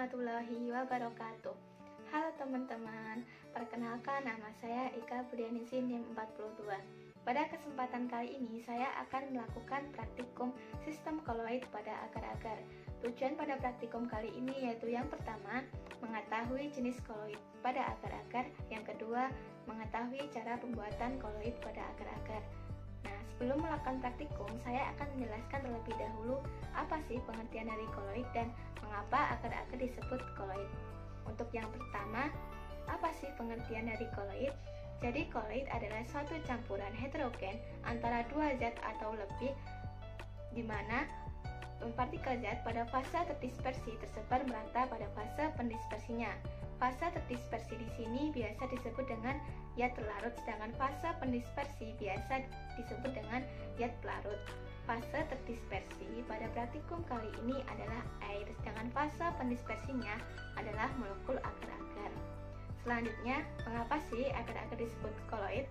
warahmatullahi wabarakatuh. Halo teman-teman, perkenalkan nama saya Ika Budianisi NIM 42. Pada kesempatan kali ini saya akan melakukan praktikum sistem koloid pada agar-agar. Tujuan pada praktikum kali ini yaitu yang pertama, mengetahui jenis koloid pada agar-agar. Yang kedua, mengetahui cara pembuatan koloid pada agar-agar. Sebelum melakukan praktikum, saya akan menjelaskan terlebih dahulu apa sih pengertian dari koloid dan mengapa agar-agar disebut koloid. Untuk yang pertama, apa sih pengertian dari koloid? Jadi koloid adalah suatu campuran heterogen antara dua zat atau lebih, di mana partikel zat pada fase terdispersi tersebar merata pada fase pendispersinya. Fase terdispersi di sini biasa disebut dengan zat larut, sedangkan fase pendispersi biasa disebut dengan zat pelarut. Fase terdispersi pada praktikum kali ini adalah air, sedangkan fase pendispersinya adalah molekul agar-agar. Selanjutnya, mengapa sih agar-agar disebut koloid?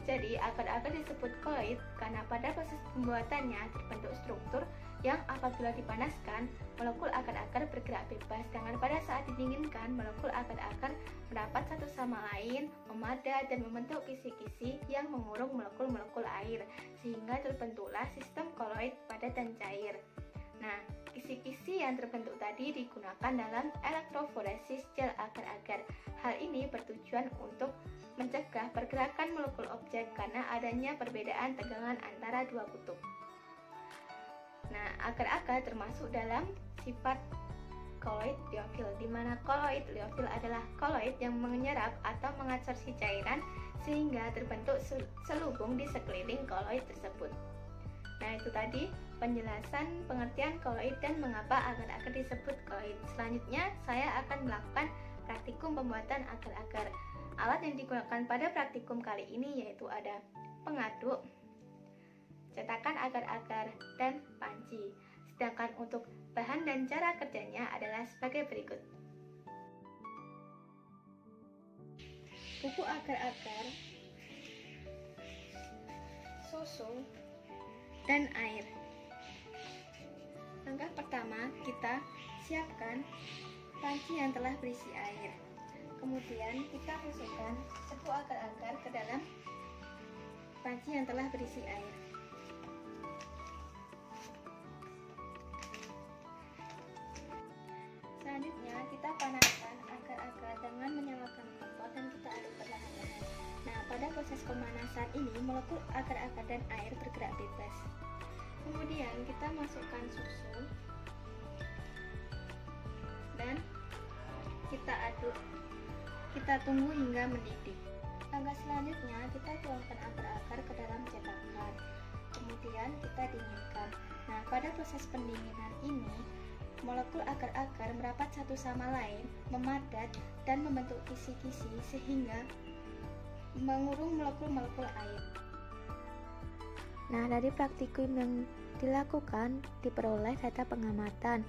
Jadi, agar-agar disebut koloid karena pada proses pembuatannya terbentuk struktur yang apabila dipanaskan, molekul agar-agar bergerak bebas, sedangkan pada saat didinginkan, molekul agar-agar merapat satu sama lain, memadat, dan membentuk kisi-kisi yang mengurung molekul-molekul air, sehingga terbentuklah sistem koloid padat dan cair. Nah, kisi-kisi yang terbentuk tadi digunakan dalam elektroforesis gel agar-agar. Hal ini bertujuan untuk mencegah pergerakan molekul objek karena adanya perbedaan tegangan antara dua kutub. Nah, agar-agar termasuk dalam sifat koloid liofil, di mana koloid liofil adalah koloid yang menyerap atau mengabsorpsi cairan sehingga terbentuk selubung di sekeliling koloid tersebut. Nah, itu tadi penjelasan pengertian koloid dan mengapa agar-agar disebut koloid. Selanjutnya, saya akan melakukan praktikum pembuatan agar-agar. Alat yang digunakan pada praktikum kali ini yaitu ada pengaduk, cetakan agar-agar, dan panci. Sedangkan untuk bahan dan cara kerjanya adalah sebagai berikut. Buku agar-agar, susu, dan air. Langkah pertama, kita siapkan panci yang telah berisi air. Kemudian kita masukkan serbuk agar-agar ke dalam panci yang telah berisi air. Selanjutnya kita panaskan agar-agar dengan menyalakan kompor dan kita aduk perlahan-lahan. Nah, pada proses pemanasan ini molekul agar-agar dan air bergerak bebas. Kemudian kita masukkan susu dan kita aduk. Kita tunggu hingga mendidih. Langkah selanjutnya kita tuangkan agar-agar ke dalam cetakan. Kemudian kita dinginkan. Nah, pada proses pendinginan ini molekul agar-agar merapat satu sama lain, memadat, dan membentuk kisi-kisi sehingga mengurung molekul-molekul air. Nah, dari praktikum yang dilakukan diperoleh data pengamatan.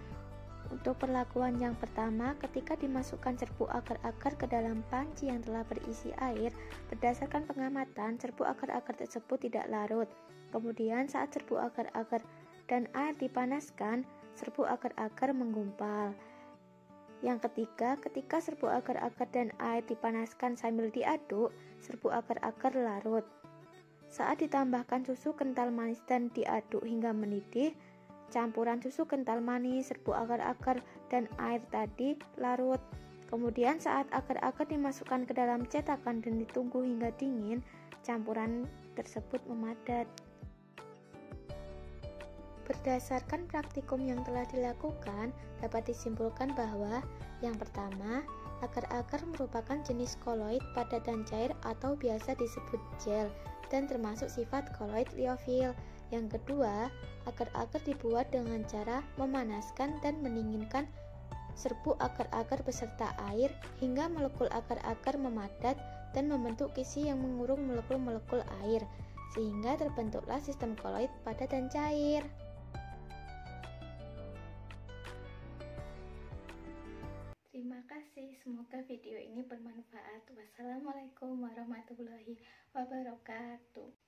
Untuk perlakuan yang pertama, ketika dimasukkan serbuk agar-agar ke dalam panci yang telah berisi air, berdasarkan pengamatan, serbuk agar-agar tersebut tidak larut. Kemudian saat serbuk agar-agar dan air dipanaskan, serbuk agar-agar menggumpal. Yang ketiga, ketika serbuk agar-agar dan air dipanaskan sambil diaduk, serbuk agar-agar larut. Saat ditambahkan susu kental manis dan diaduk hingga mendidih, campuran susu kental manis, serbuk agar-agar, dan air tadi larut. Kemudian saat agar-agar dimasukkan ke dalam cetakan dan ditunggu hingga dingin, campuran tersebut memadat. Berdasarkan praktikum yang telah dilakukan, dapat disimpulkan bahwa yang pertama, agar-agar merupakan jenis koloid padat dan cair atau biasa disebut gel dan termasuk sifat koloid liofil. Yang kedua, agar-agar dibuat dengan cara memanaskan dan mendinginkan serbuk agar-agar beserta air hingga molekul agar-agar memadat dan membentuk kisi yang mengurung molekul-molekul air, sehingga terbentuklah sistem koloid padat dan cair. Terima kasih, semoga video ini bermanfaat. Wassalamualaikum warahmatullahi wabarakatuh.